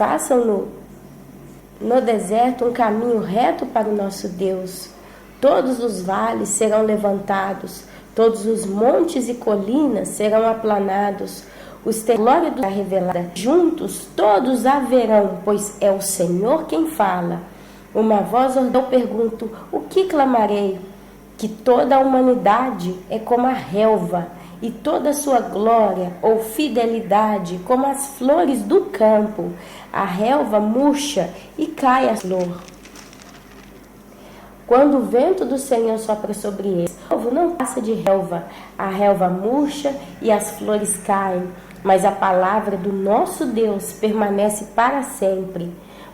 Façam no deserto um caminho reto para o nosso Deus. Todos os vales serão levantados, todos os montes e colinas serão aplanados. A glória do revelada. Juntos todos a verão, pois é o Senhor quem fala. Uma voz ordenou, pergunto, o que clamarei? Que toda a humanidade é como a relva, e toda a sua glória ou fidelidade como as flores do campo. A relva murcha e cai a flor. Quando o vento do Senhor sopra sobre ele, o povo não passa de relva. A relva murcha e as flores caem, mas a palavra do nosso Deus permanece para sempre.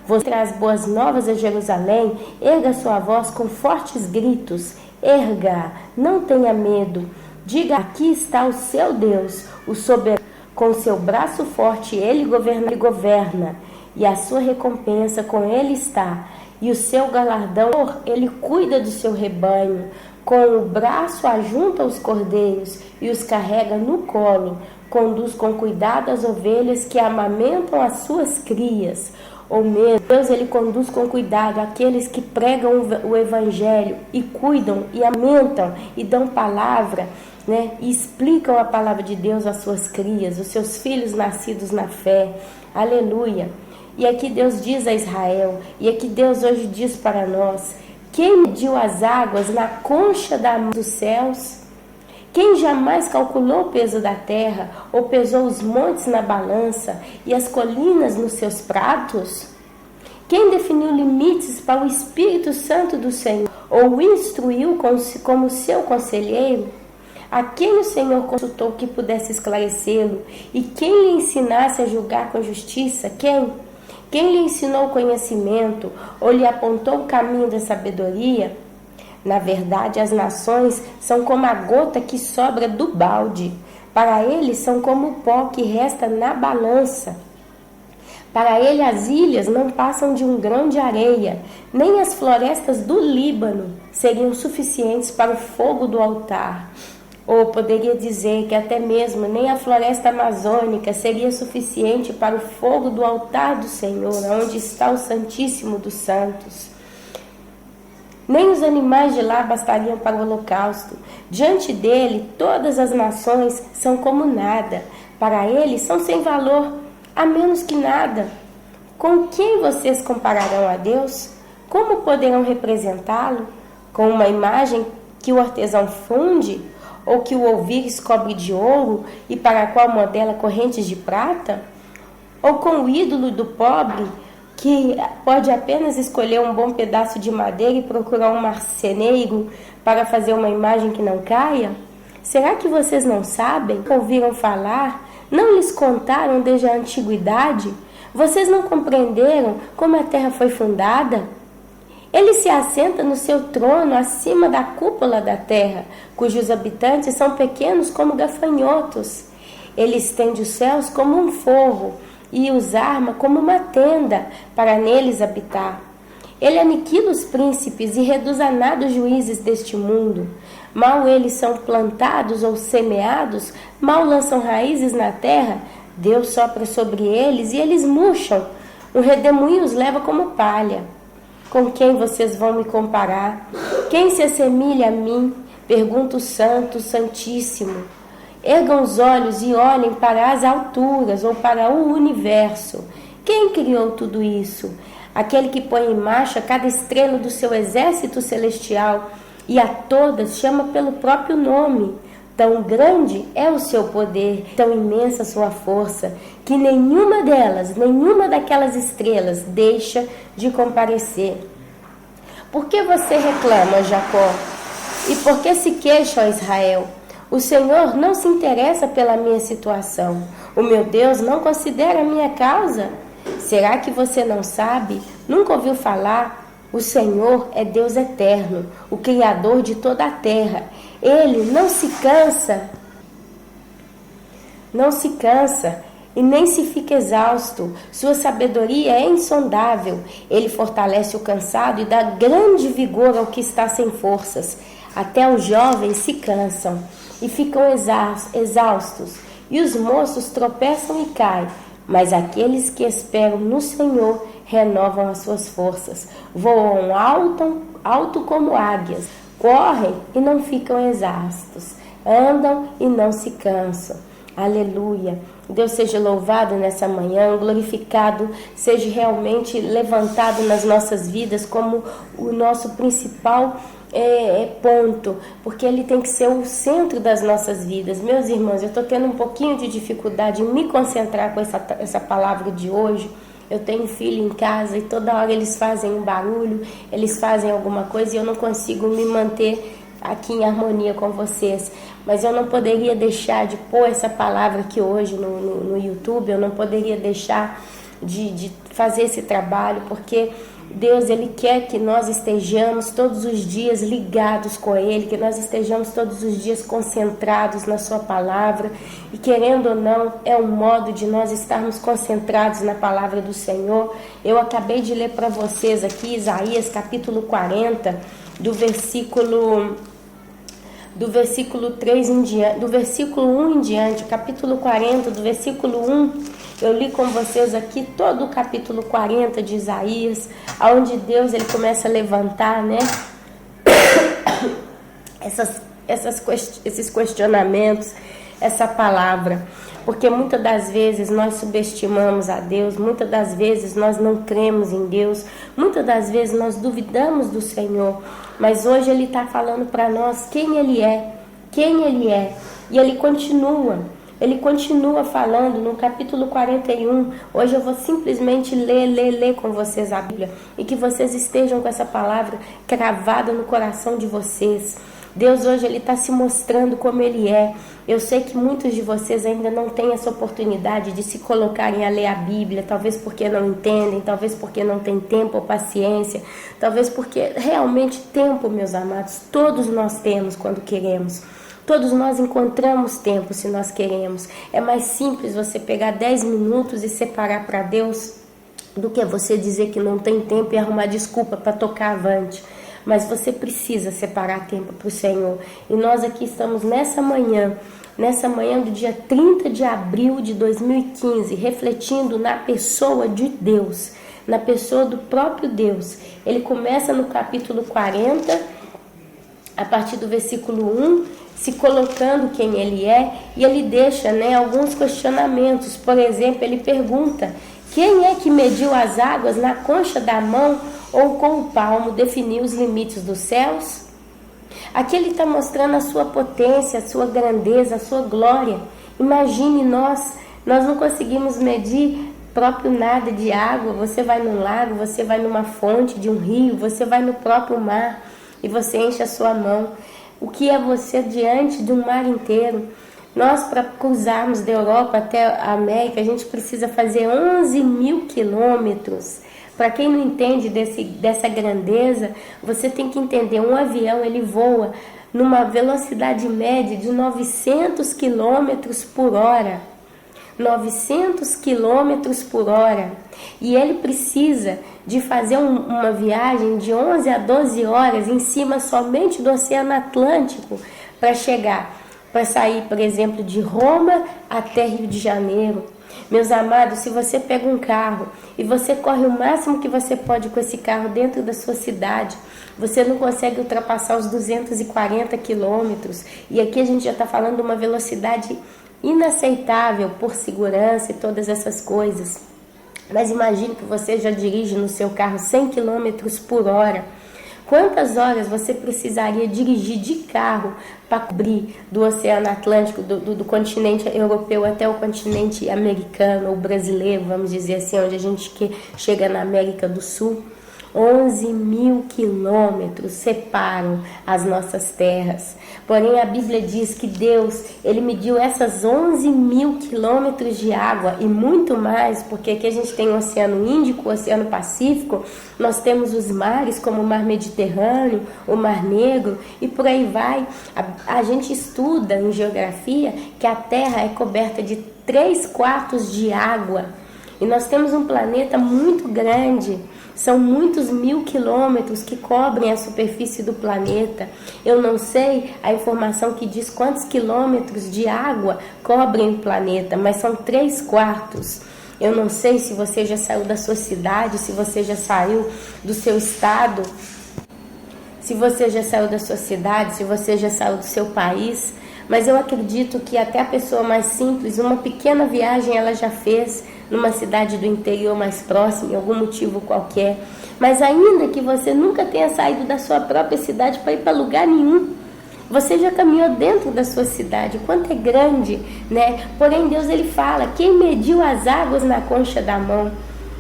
Você traz boas novas a Jerusalém, erga sua voz com fortes gritos. Erga, não tenha medo. Diga, aqui está o seu Deus, o soberano. Com seu braço forte ele governa, e a sua recompensa com ele está. E o seu galardão, ele cuida do seu rebanho. Com o braço ajunta os cordeiros e os carrega no colo. Conduz com cuidado as ovelhas que amamentam as suas crias. Ou mesmo, Deus, ele conduz com cuidado aqueles que pregam o evangelho e cuidam e amamentam e dão palavra, e explicam a palavra de Deus às suas crias, os seus filhos nascidos na fé. Aleluia. E aqui Deus diz a Israel, e aqui Deus hoje diz para nós: quem mediu as águas na concha dos céus? Quem jamais calculou o peso da terra, ou pesou os montes na balança e as colinas nos seus pratos? Quem definiu limites para o Espírito Santo do Senhor, ou o instruiu como seu conselheiro? A quem o Senhor consultou que pudesse esclarecê-lo? E quem lhe ensinasse a julgar com justiça? Quem? Quem lhe ensinou o conhecimento, ou lhe apontou o caminho da sabedoria? Na verdade, as nações são como a gota que sobra do balde. Para ele, são como o pó que resta na balança. Para ele, as ilhas não passam de um grão de areia, nem as florestas do Líbano seriam suficientes para o fogo do altar. Ou poderia dizer que até mesmo nem a floresta amazônica seria suficiente para o fogo do altar do Senhor, onde está o Santíssimo dos Santos. Nem os animais de lá bastariam para o holocausto. Diante dele, todas as nações são como nada. Para ele, são sem valor, a menos que nada. Com quem vocês compararão a Deus? Como poderão representá-lo? Com uma imagem que o artesão funde? Ou que o ouvires cobre de ouro e para a qual modela correntes de prata? Ou com o ídolo do pobre, que pode apenas escolher um bom pedaço de madeira e procurar um marceneiro para fazer uma imagem que não caia? Será que vocês não sabem? Ouviram falar? Não lhes contaram desde a antiguidade? Vocês não compreenderam como a terra foi fundada? Ele se assenta no seu trono acima da cúpula da terra, cujos habitantes são pequenos como gafanhotos. Ele estende os céus como um forro e os arma como uma tenda para neles habitar. Ele aniquila os príncipes e reduz a nada os juízes deste mundo. Mal eles são plantados ou semeados, mal lançam raízes na terra, Deus sopra sobre eles e eles murcham. O redemoinho os leva como palha. Com quem vocês vão me comparar? Quem se assemelha a mim? Pergunta o Santo, Santíssimo. Ergam os olhos e olhem para as alturas ou para o universo. Quem criou tudo isso? Aquele que põe em marcha cada estrela do seu exército celestial e a todas chama pelo próprio nome. Tão grande é o seu poder, tão imensa a sua força, que nenhuma delas, nenhuma daquelas estrelas deixa de comparecer. Por que você reclama, Jacó? E por que se queixa, ó Israel? O Senhor não se interessa pela minha situação. O meu Deus não considera a minha causa. Será que você não sabe? Nunca ouviu falar? O Senhor é Deus eterno, o Criador de toda a terra. Ele não se cansa e nem se fica exausto. Sua sabedoria é insondável. Ele fortalece o cansado e dá grande vigor ao que está sem forças. Até os jovens se cansam e ficam exaustos, e os moços tropeçam e caem. mas aqueles que esperam no Senhor renovam as suas forças, voam alto como águias, correm e não ficam exaustos, andam e não se cansam. Aleluia! Deus seja louvado nessa manhã, glorificado, seja realmente levantado nas nossas vidas como o nosso principal ponto, porque Ele tem que ser o centro das nossas vidas. Meus irmãos, eu estou tendo um pouquinho de dificuldade em me concentrar com essa palavra de hoje. Eu tenho filho em casa e toda hora eles fazem um barulho, eles fazem alguma coisa e eu não consigo me manter aqui em harmonia com vocês. Mas eu não poderia deixar de pôr essa palavra aqui hoje no YouTube, eu não poderia deixar de fazer esse trabalho, porque Deus, Ele quer que nós estejamos todos os dias ligados com Ele, que nós estejamos todos os dias concentrados na Sua palavra, e querendo ou não, é um modo de nós estarmos concentrados na palavra do Senhor. Eu acabei de ler para vocês aqui Isaías capítulo 40, do versículo 3 em diante, do versículo 1 em diante, capítulo 40, do versículo 1, eu li com vocês aqui todo o capítulo 40 de Isaías, onde Deus ele começa a levantar, né, esses questionamentos, essa palavra, porque muitas das vezes nós subestimamos a Deus, muitas das vezes nós não cremos em Deus, muitas das vezes nós duvidamos do Senhor, mas hoje Ele está falando para nós quem Ele é, e Ele continua falando no capítulo 41, hoje eu vou simplesmente ler com vocês a Bíblia, e que vocês estejam com essa palavra cravada no coração de vocês. Deus hoje Ele está se mostrando como Ele é. Eu sei que muitos de vocês ainda não têm essa oportunidade de se colocarem a ler a Bíblia, talvez porque não entendem, talvez porque não têm tempo ou paciência, talvez porque realmente tempo, meus amados, todos nós temos quando queremos. Todos nós encontramos tempo se nós queremos. É mais simples você pegar 10 minutos e separar para Deus do que você dizer que não tem tempo e arrumar desculpa para tocar avante. Mas você precisa separar tempo para o Senhor. E nós aqui estamos nessa manhã do dia 30 de abril de 2015, refletindo na pessoa de Deus, na pessoa do próprio Deus. Ele começa no capítulo 40, a partir do versículo 1, se colocando quem Ele é, e Ele deixa, né, alguns questionamentos. Por exemplo, Ele pergunta: quem é que mediu as águas na concha da mão ou com o palmo definiu os limites dos céus? Aqui Ele está mostrando a sua potência, a sua grandeza, a sua glória. Imagine nós não conseguimos medir próprio nada de água. Você vai num lago, você vai numa fonte de um rio, você vai no próprio mar e você enche a sua mão. O que é você diante de um mar inteiro? Nós, para cruzarmos da Europa até a América, a gente precisa fazer 11 mil quilômetros. Para quem não entende dessa grandeza, você tem que entender, um avião ele voa numa velocidade média de 900 quilômetros por hora. 900 quilômetros por hora. E ele precisa de fazer uma viagem de 11 a 12 horas em cima somente do Oceano Atlântico para sair, por exemplo, de Roma até Rio de Janeiro. Meus amados, se você pega um carro e você corre o máximo que você pode com esse carro dentro da sua cidade, você não consegue ultrapassar os 240 quilômetros. E aqui a gente já está falando de uma velocidade inaceitável por segurança e todas essas coisas. Mas imagine que você já dirige no seu carro 100 quilômetros por hora. Quantas horas você precisaria dirigir de carro para cobrir do Oceano Atlântico, do continente europeu até o continente americano ou brasileiro, vamos dizer assim, onde a gente chega na América do Sul? 11 mil quilômetros separam as nossas terras. Porém, a Bíblia diz que Deus, Ele mediu essas 11 mil quilômetros de água e muito mais, porque aqui a gente tem o Oceano Índico, o Oceano Pacífico, nós temos os mares como o Mar Mediterrâneo, o Mar Negro e por aí vai. A gente estuda em geografia que a Terra é coberta de 3/4 de água e nós temos um planeta muito grande. São muitos mil quilômetros que cobrem a superfície do planeta. Eu não sei a informação que diz quantos quilômetros de água cobrem o planeta, mas são 3/4. Eu não sei se você já saiu da sua cidade, se você já saiu do seu estado, se você já saiu da sua cidade, se você já saiu do seu país, mas eu acredito que até a pessoa mais simples, uma pequena viagem ela já fez numa cidade do interior mais próxima, em algum motivo qualquer. Mas ainda que você nunca tenha saído da sua própria cidade para ir para lugar nenhum, você já caminhou dentro da sua cidade, quanto é grande, né? Porém Deus ele fala, quem mediu as águas na concha da mão,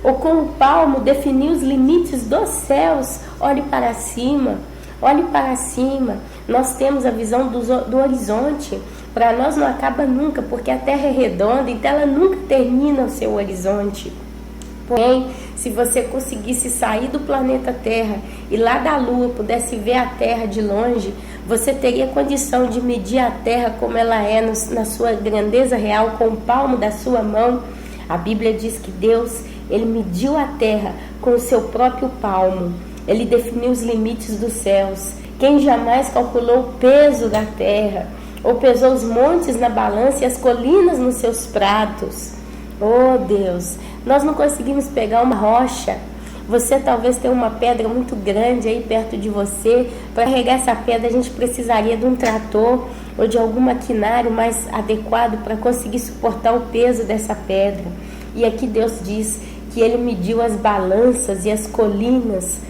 ou com o palmo definiu os limites dos céus, olhe para cima. Olhe para cima, nós temos a visão do horizonte, para nós não acaba nunca, porque a Terra é redonda, então ela nunca termina o seu horizonte. Porém, se você conseguisse sair do planeta Terra e lá da Lua pudesse ver a Terra de longe, você teria condição de medir a Terra como ela é na sua grandeza real, com o palmo da sua mão. A Bíblia diz que Deus, ele mediu a Terra com o seu próprio palmo. Ele definiu os limites dos céus. Quem jamais calculou o peso da terra, ou pesou os montes na balança e as colinas nos seus pratos? Oh Deus, nós não conseguimos pegar uma rocha. Você talvez tenha uma pedra muito grande aí perto de você. Para carregar essa pedra a gente precisaria de um trator ou de algum maquinário mais adequado para conseguir suportar o peso dessa pedra. E aqui Deus diz que Ele mediu as balanças e as colinas,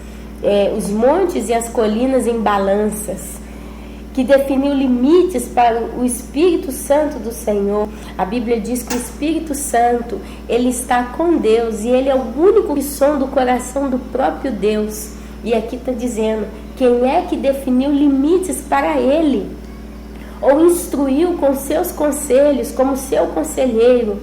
os montes e as colinas em balanças, que definiu limites para o Espírito Santo do Senhor. A Bíblia diz que o Espírito Santo, ele está com Deus e ele é o único que sonda o coração do próprio Deus. E aqui está dizendo, quem é que definiu limites para ele? Ou instruiu com seus conselhos, como seu conselheiro?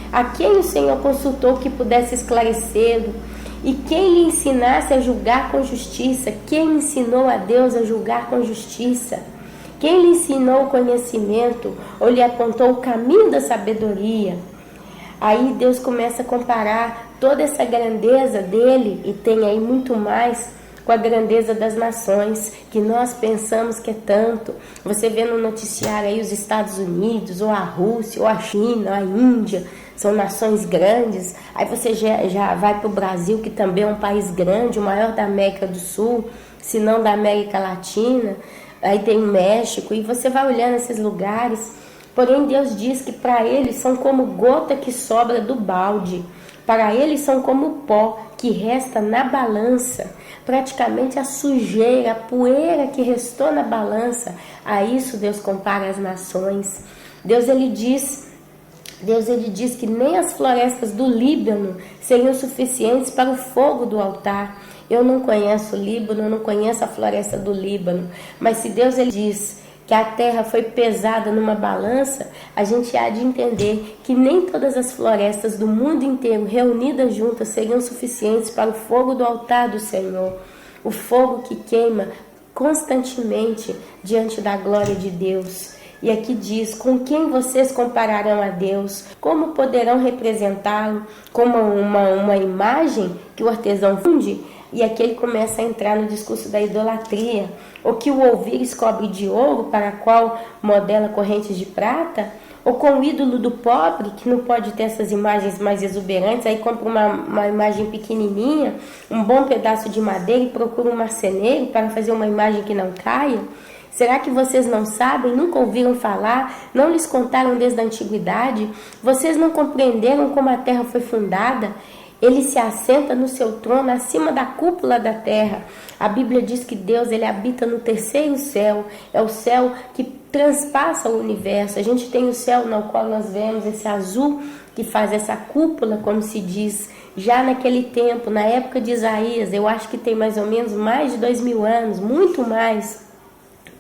A quem o Senhor consultou que pudesse esclarecê-lo? E quem lhe ensinasse a julgar com justiça? Quem ensinou a Deus a julgar com justiça? Quem lhe ensinou o conhecimento ou lhe apontou o caminho da sabedoria? Aí Deus começa a comparar toda essa grandeza dele, e tem aí muito mais, com a grandeza das nações, que nós pensamos que é tanto. Você vê no noticiário aí os Estados Unidos, ou a Rússia, ou a China, a Índia, são nações grandes. Aí você já vai para o Brasil, que também é um país grande, o maior da América do Sul, se não da América Latina. Aí tem o México, e você vai olhando esses lugares. Porém Deus diz que para eles são como gota que sobra do balde. Para eles são como o pó que resta na balança. Praticamente a sujeira, a poeira que restou na balança. A isso Deus compara as nações. Deus ele diz que nem as florestas do Líbano seriam suficientes para o fogo do altar. Eu não conheço o Líbano, eu não conheço a floresta do Líbano, mas se Deus ele diz que a terra foi pesada numa balança, a gente há de entender que nem todas as florestas do mundo inteiro reunidas juntas seriam suficientes para o fogo do altar do Senhor, o fogo que queima constantemente diante da glória de Deus. E aqui diz, com quem vocês compararão a Deus? Como poderão representá-lo? Como uma imagem que o artesão funde? E aqui ele começa a entrar no discurso da idolatria. Ou que o ouvires cobre de ouro, para a qual modela correntes de prata? Ou com o ídolo do pobre, que não pode ter essas imagens mais exuberantes, aí compra uma imagem pequenininha, um bom pedaço de madeira e procura um marceneiro para fazer uma imagem que não caia? Será que vocês não sabem, nunca ouviram falar, não lhes contaram desde a antiguidade? Vocês não compreenderam como a terra foi fundada? Ele se assenta no seu trono acima da cúpula da terra. A Bíblia diz que Deus ele habita no terceiro céu. É o céu que transpassa o universo. A gente tem o céu no qual nós vemos esse azul que faz essa cúpula, como se diz. Já naquele tempo, na época de Isaías, eu acho que tem mais ou menos mais de 2000 anos, muito mais,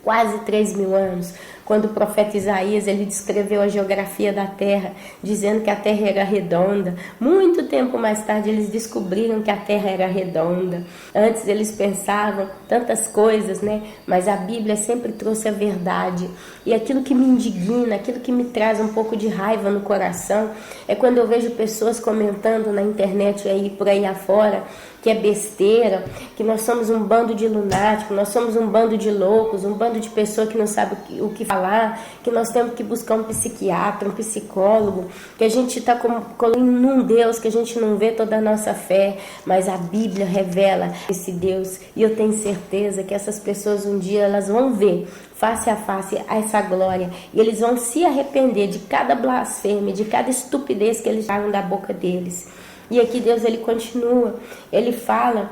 quase 3000 anos, quando o profeta Isaías ele descreveu a geografia da terra, dizendo que a terra era redonda. Muito tempo mais tarde eles descobriram que a terra era redonda. Antes eles pensavam tantas coisas, né? Mas a Bíblia sempre trouxe a verdade. E aquilo que me indigna, aquilo que me traz um pouco de raiva no coração, é quando eu vejo pessoas comentando na internet aí por aí afora, que é besteira, que nós somos um bando de lunáticos, nós somos um bando de loucos, um bando de pessoas que não sabem o que falar. falar que nós temos que buscar um psiquiatra, um psicólogo, que a gente está colocando num Deus que a gente não vê toda a nossa fé, mas a Bíblia revela esse Deus, e eu tenho certeza que essas pessoas um dia elas vão ver face a face a essa glória, e eles vão se arrepender de cada blasfêmia, de cada estupidez que eles tiraram da boca deles. E aqui Deus ele continua, ele fala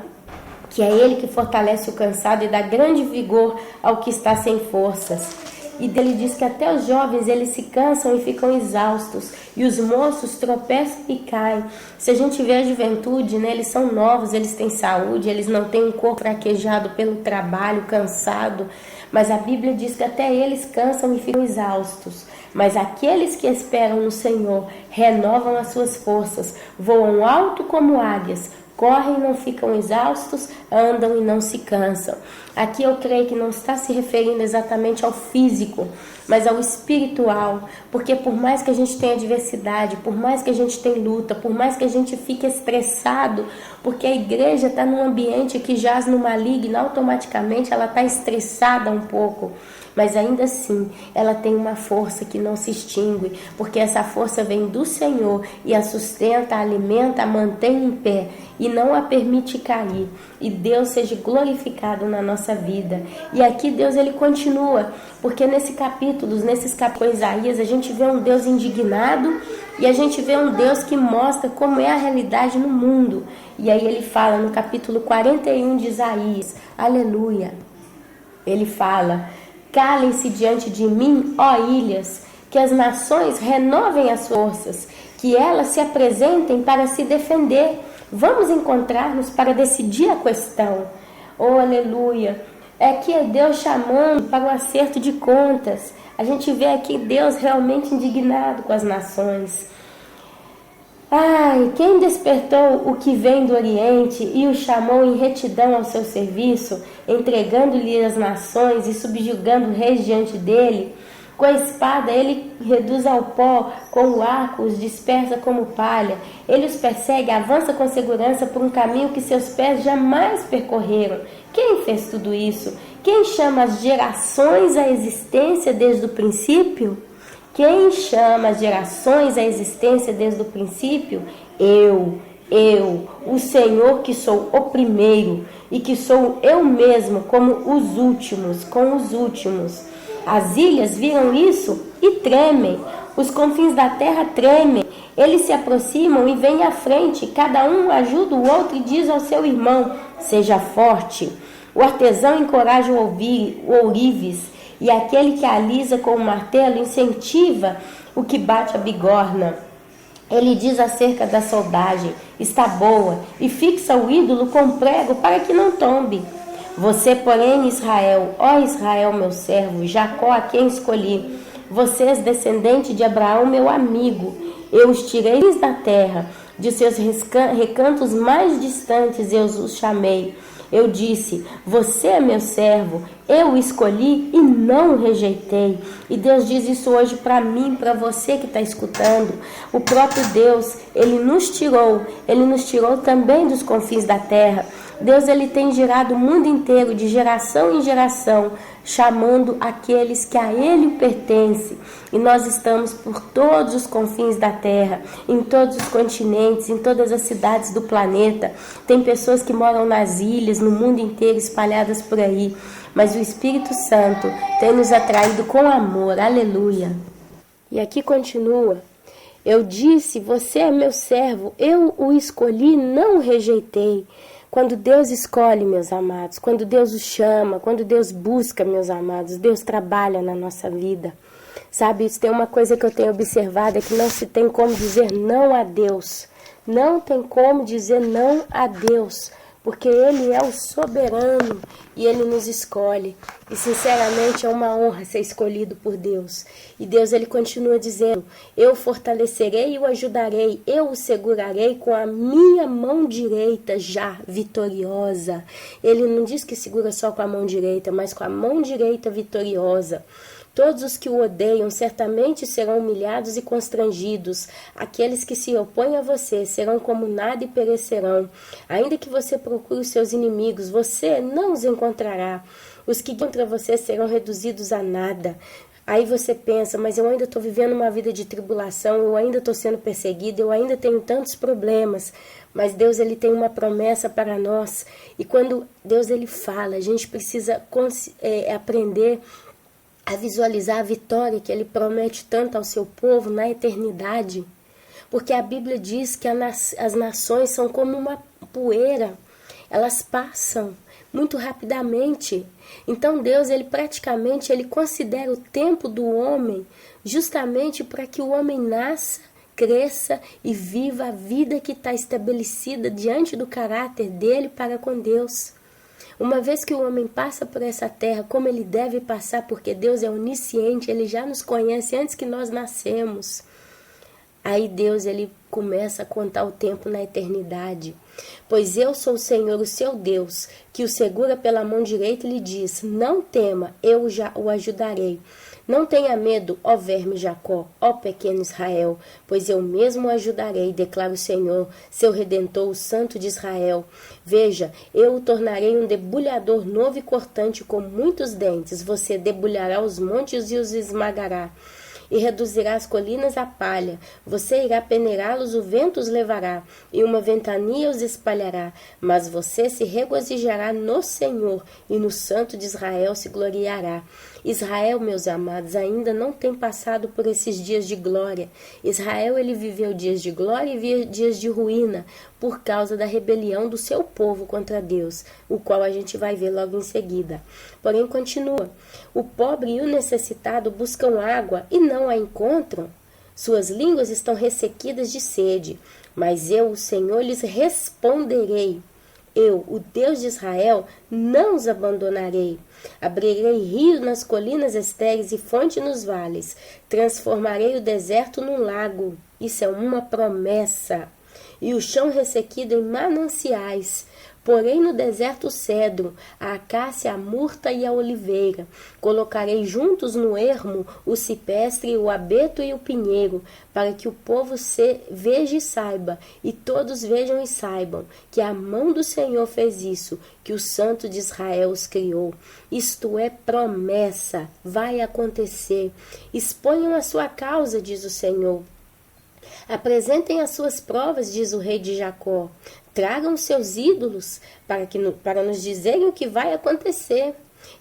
que é ele que fortalece o cansado e dá grande vigor ao que está sem forças. E ele diz que até os jovens eles se cansam e ficam exaustos, e os moços tropeçam e caem. Se a gente vê a juventude, né, eles são novos, eles têm saúde, eles não têm um corpo fraquejado pelo trabalho, cansado, mas a Bíblia diz que até eles cansam e ficam exaustos. Mas aqueles que esperam no Senhor renovam as suas forças, voam alto como águias, correm e não ficam exaustos, andam e não se cansam. Aqui eu creio que não está se referindo exatamente ao físico, mas ao espiritual, porque por mais que a gente tenha adversidade, por mais que a gente tenha luta, por mais que a gente fique estressado, porque a igreja está num ambiente que jaz no maligno, automaticamente ela está estressada um pouco, mas ainda assim ela tem uma força que não se extingue, porque essa força vem do Senhor e a sustenta, a alimenta, a mantém em pé e não a permite cair. E Deus seja glorificado na nossa vida. E aqui Deus ele continua, porque nesses capítulos Isaías, a gente vê um Deus indignado e a gente vê um Deus que mostra como é a realidade no mundo. E aí ele fala no capítulo 41 de Isaías, aleluia, ele fala: calem-se diante de mim, ó ilhas, que as nações renovem as forças, que elas se apresentem para se defender. Vamos encontrar-nos para decidir a questão. Oh, aleluia! É que é Deus chamando para o acerto de contas. A gente vê aqui Deus realmente indignado com as nações. Ai, quem despertou o que vem do Oriente e o chamou em retidão ao seu serviço, entregando-lhe as nações e subjugando reis diante dele? Com a espada ele reduz ao pó, com o arco os dispersa como palha. Ele os persegue, avança com segurança por um caminho que seus pés jamais percorreram. Quem fez tudo isso? Quem chama as gerações à existência desde o princípio? Quem chama as gerações à existência desde o princípio? Eu, o Senhor que sou o primeiro e que sou eu mesmo como os últimos, com os últimos. As ilhas viram isso e tremem, os confins da terra tremem, eles se aproximam e vêm à frente, cada um ajuda o outro e diz ao seu irmão: seja forte. O artesão encoraja o ourives, e aquele que alisa com o martelo incentiva o que bate a bigorna. Ele diz acerca da soldagem: está boa, e fixa o ídolo com prego para que não tombe. Você, porém, Israel, ó Israel, meu servo, Jacó, a quem escolhi, vocês, descendente de Abraão, meu amigo, eu os tirei da terra, de seus recantos mais distantes eu os chamei. Eu disse: você é meu servo, eu o escolhi e não o rejeitei. E Deus diz isso hoje para mim, para você que está escutando. O próprio Deus, Ele nos tirou também dos confins da terra. Deus ele tem girado o mundo inteiro, de geração em geração, chamando aqueles que a Ele pertencem. E nós estamos por todos os confins da terra, em todos os continentes, em todas as cidades do planeta. Tem pessoas que moram nas ilhas, no mundo inteiro, espalhadas por aí. Mas o Espírito Santo tem nos atraído com amor. Aleluia. E aqui continua: eu disse, você é meu servo, eu o escolhi, não o rejeitei. Quando Deus escolhe, meus amados, quando Deus os chama, quando Deus busca, meus amados, Deus trabalha na nossa vida. Sabe, isso tem uma coisa que eu tenho observado, é que não se tem como dizer não a Deus. Não tem como dizer não a Deus, porque Ele é o soberano e Ele nos escolhe. E sinceramente é uma honra ser escolhido por Deus. E Deus ele continua dizendo: eu fortalecerei e o ajudarei, eu o segurarei com a minha mão direita já vitoriosa. Ele não diz que segura só com a mão direita, mas com a mão direita vitoriosa. Todos os que o odeiam certamente serão humilhados e constrangidos. Aqueles que se opõem a você serão como nada e perecerão. Ainda que você procure os seus inimigos, você não os encontrará. Os que contra você serão reduzidos a nada. Aí você pensa, mas eu ainda estou vivendo uma vida de tribulação, eu ainda estou sendo perseguido, eu ainda tenho tantos problemas. Mas Deus, ele tem uma promessa para nós. E quando Deus, ele fala, a gente precisa aprender a visualizar a vitória que ele promete tanto ao seu povo na eternidade. Porque a Bíblia diz que as nações são como uma poeira, elas passam muito rapidamente. Então Deus, ele praticamente, ele considera o tempo do homem justamente para que o homem nasça, cresça e viva a vida que está estabelecida diante do caráter dele para com Deus. Uma vez que o homem passa por essa terra, como ele deve passar, porque Deus é onisciente, ele já nos conhece antes que nós nascemos. Aí Deus, ele começa a contar o tempo na eternidade. Pois eu sou o Senhor, o seu Deus, que o segura pela mão direita e lhe diz, não tema, eu já o ajudarei. Não tenha medo, ó verme Jacó, ó pequeno Israel, pois eu mesmo o ajudarei, declara o Senhor, seu Redentor, o Santo de Israel. Veja, eu o tornarei um debulhador novo e cortante com muitos dentes. Você debulhará os montes e os esmagará, e reduzirá as colinas a palha. Você irá peneirá-los, o vento os levará, e uma ventania os espalhará. Mas você se regozijará no Senhor, e no Santo de Israel se gloriará. Israel, meus amados, ainda não tem passado por esses dias de glória. Israel, ele viveu dias de glória e dias de ruína, por causa da rebelião do seu povo contra Deus, o qual a gente vai ver logo em seguida. Porém, continua. O pobre e o necessitado buscam água e não a encontram. Suas línguas estão ressequidas de sede. Mas eu, o Senhor, lhes responderei. Eu, o Deus de Israel, não os abandonarei. Abrirei rio nas colinas estéreis e fonte nos vales. Transformarei o deserto num lago. Isso é uma promessa. E o chão ressequido em mananciais. Porém no deserto o cedro, a acácia, a murta e a oliveira. Colocarei juntos no ermo o cipestre, o abeto e o pinheiro, para que o povo veja e saiba, e todos vejam e saibam, que a mão do Senhor fez isso, que o Santo de Israel os criou. Isto é promessa, vai acontecer. Exponham a sua causa, diz o Senhor. Apresentem as suas provas, diz o rei de Jacó. Tragam seus ídolos para nos dizerem o que vai acontecer.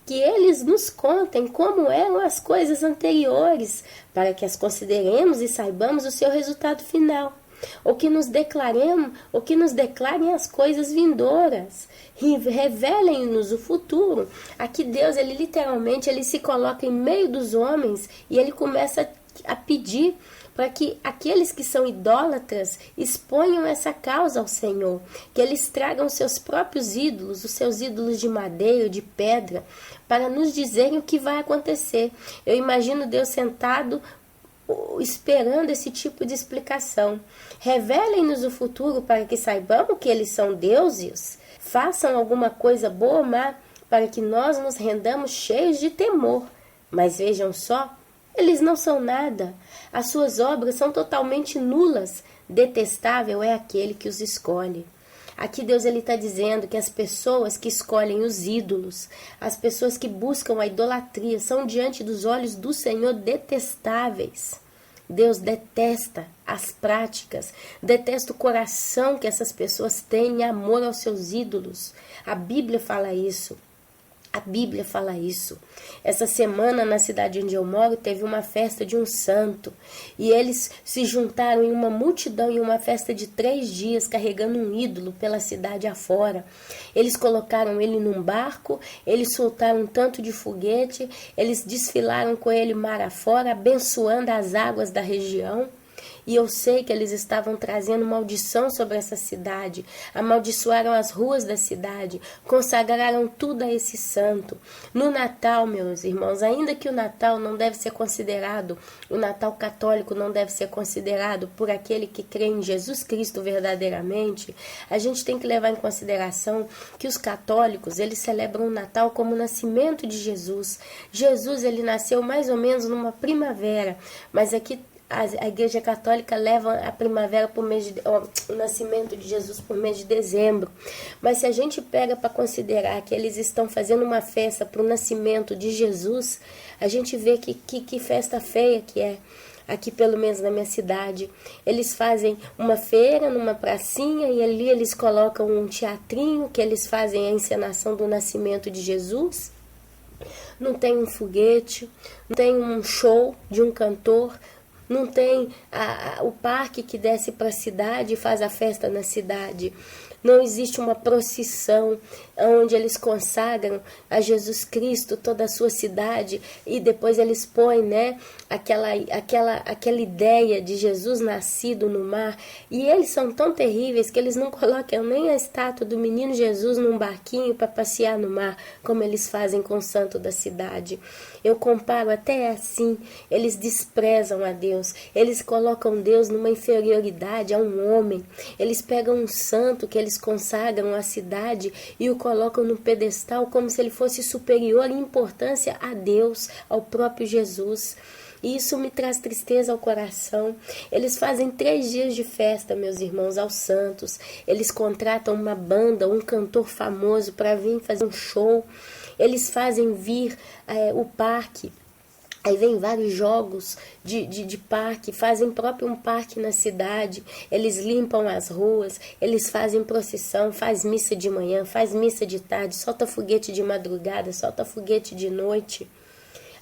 Que eles nos contem como eram as coisas anteriores, para que as consideremos e saibamos o seu resultado final. Ou que nos declarem as coisas vindouras. Revelem-nos o futuro. Aqui Deus, ele literalmente, ele se coloca em meio dos homens e ele começa a pedir para que aqueles que são idólatras exponham essa causa ao Senhor, que eles tragam seus próprios ídolos, os seus ídolos de madeira, de pedra, para nos dizerem o que vai acontecer. Eu imagino Deus sentado esperando esse tipo de explicação. Revelem-nos o futuro para que saibamos que eles são deuses. Façam alguma coisa boa ou má para que nós nos rendamos cheios de temor. Mas vejam só, eles não são nada. As suas obras são totalmente nulas. Detestável é aquele que os escolhe. Aqui Deus está dizendo que as pessoas que escolhem os ídolos, as pessoas que buscam a idolatria, são diante dos olhos do Senhor detestáveis. Deus detesta as práticas, detesta o coração que essas pessoas têm em amor aos seus ídolos. A Bíblia fala isso. A Bíblia fala isso. Essa semana, na cidade onde eu moro, teve uma festa de um santo. E eles se juntaram em uma multidão, em uma festa de 3 dias, carregando um ídolo pela cidade afora. Eles colocaram ele num barco, eles soltaram um tanto de foguete, eles desfilaram com ele mar afora, abençoando as águas da região. E eu sei que eles estavam trazendo maldição sobre essa cidade, amaldiçoaram as ruas da cidade, consagraram tudo a esse santo. No Natal, meus irmãos, ainda que o Natal não deve ser considerado, o Natal católico não deve ser considerado por aquele que crê em Jesus Cristo verdadeiramente, a gente tem que levar em consideração que os católicos, eles celebram o Natal como o nascimento de Jesus. Jesus, ele nasceu mais ou menos numa primavera, mas aqui a Igreja Católica leva a primavera por mês o nascimento de Jesus por mês de dezembro. Mas se a gente pega para considerar que eles estão fazendo uma festa para o nascimento de Jesus, a gente vê que festa feia que é. Aqui, pelo menos na minha cidade, eles fazem uma feira numa pracinha e ali eles colocam um teatrinho que eles fazem a encenação do nascimento de Jesus. Não tem um foguete, não tem um show de um cantor, não tem o parque que desce para a cidade e faz a festa na cidade. Não existe uma procissão onde eles consagram a Jesus Cristo toda a sua cidade e depois eles põem, né, aquela ideia de Jesus nascido no mar. E eles são tão terríveis que eles não colocam nem a estátua do menino Jesus num barquinho para passear no mar, como eles fazem com o santo da cidade. Eu comparo até assim, eles desprezam a Deus, eles colocam Deus numa inferioridade a um homem, eles pegam um santo que eles consagram à cidade e o colocam no pedestal como se ele fosse superior em importância a Deus, ao próprio Jesus. E isso me traz tristeza ao coração. Eles fazem 3 dias de festa, meus irmãos, aos santos. Eles contratam uma banda, um cantor famoso para vir fazer um show. Eles fazem vir o parque. Aí vem vários jogos de parque, fazem próprio um parque na cidade, eles limpam as ruas, eles fazem procissão, faz missa de manhã, faz missa de tarde, solta foguete de madrugada, solta foguete de noite.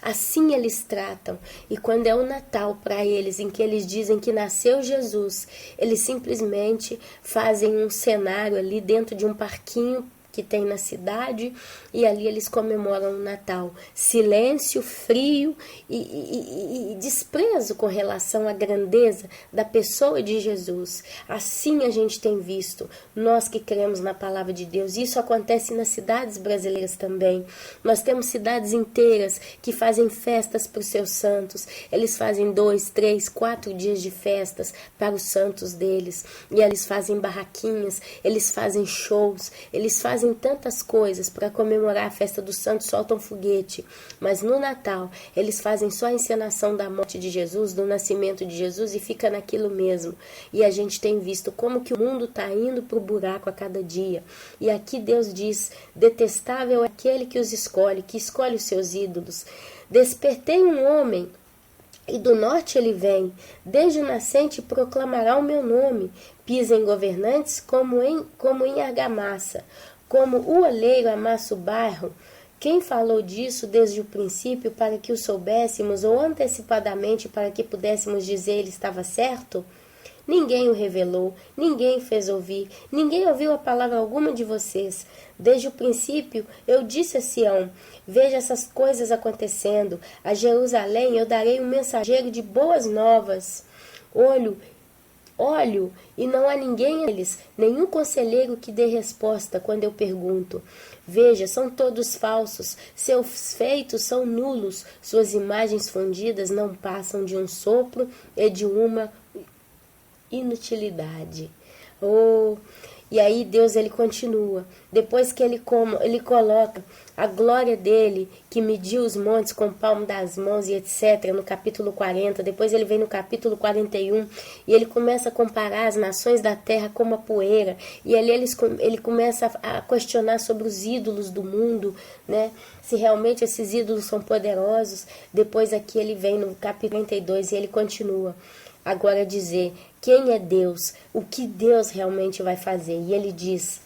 Assim eles tratam. E quando é o Natal para eles, em que eles dizem que nasceu Jesus, eles simplesmente fazem um cenário ali dentro de um parquinho que tem na cidade, e ali eles comemoram o Natal. Silêncio, frio e desprezo com relação à grandeza da pessoa de Jesus. Assim a gente tem visto, nós que cremos na palavra de Deus. Isso acontece nas cidades brasileiras também. Nós temos cidades inteiras que fazem festas para os seus santos. Eles fazem 2, 3, 4 dias de festas para os santos deles. E eles fazem barraquinhas, eles fazem shows, eles fazem tantas coisas para comemorar a festa dos santos, soltam foguete, mas no Natal eles fazem só a encenação da morte de Jesus, do nascimento de Jesus, e fica naquilo mesmo. E a gente tem visto como que o mundo está indo para o buraco a cada dia. E aqui Deus diz: detestável é aquele que os escolhe, que escolhe os seus ídolos. Despertei um homem, e do norte ele vem, desde o nascente proclamará o meu nome. Pisa em governantes como em argamassa, como o oleiro amassa o barro. Quem falou disso desde o princípio para que o soubéssemos, ou antecipadamente para que pudéssemos dizer ele estava certo? Ninguém o revelou, ninguém fez ouvir, ninguém ouviu a palavra alguma de vocês. Desde o princípio eu disse a Sião: veja essas coisas acontecendo. A Jerusalém eu darei um mensageiro de boas novas. Olho, e não há ninguém neles, nenhum conselheiro que dê resposta quando eu pergunto. Veja, são todos falsos, seus feitos são nulos, suas imagens fundidas não passam de um sopro e de uma inutilidade. E aí Deus ele continua, depois que ele coloca a glória dele, que mediu os montes com o palmo das mãos e etc, no capítulo 40, depois ele vem no capítulo 41, e ele começa a comparar as nações da terra como a poeira, e ali ele começa a questionar sobre os ídolos do mundo, né? Se realmente esses ídolos são poderosos. Depois aqui ele vem no capítulo 42 e ele continua agora dizer quem é Deus, o que Deus realmente vai fazer. E ele diz: